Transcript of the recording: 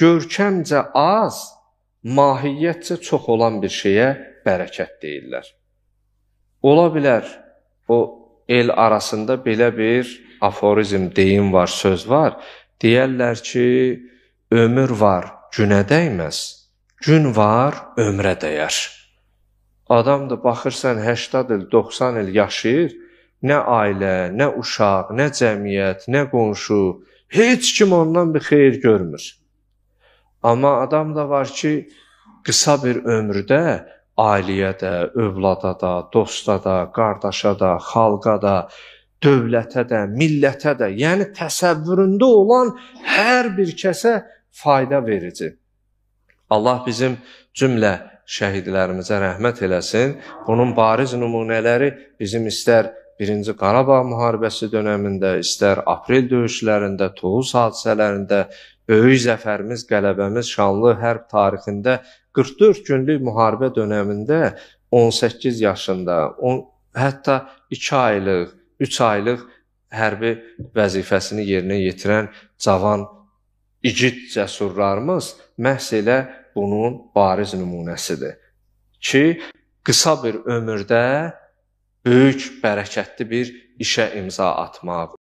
görkəmcə az, mahiyyətcə çox olan bir şeyə bərəkət deyirlər. Ola bilər, o el arasında belə bir aforizm, deyim var, söz var. Deyərlər ki, ömür var, günə dəyməz, gün var, ömrə dəyər. Adam da baxırsan 80 il, 90 il yaşayır, nə ailə, nə uşaq, nə cəmiyyət, nə qonşu, heç kim ondan bir xeyir görmür. Amma adam da var ki, qısa bir ömrdə ailəyə də, övlada da, dosta da, qardaşa da, xalqa da, dövlətə də, millətə də, yəni təsəvvüründə olan hər bir kəsə fayda verici. Allah bizim cümlə şəhidlərimizə rəhmət eləsin. Bunun bariz nümunələri bizim istər 1-ci Qarabağ müharibəsi dönəmində, istər aprel döyüşlərində, Tovuz hadisələrində, böyük zəfərimiz, qələbəmiz, şanlı hərb tarixində 44 günlük müharibə dönəmində 18 yaşında, hətta 2 aylıq, 3 aylıq hərbi vəzifəsini yerinə yetirən cavan, igid cəsurlarımız məhz elə bunun bariz nümunəsidir ki, qısa bir ömürdə böyük, bərəkətli bir işə imza atmaq.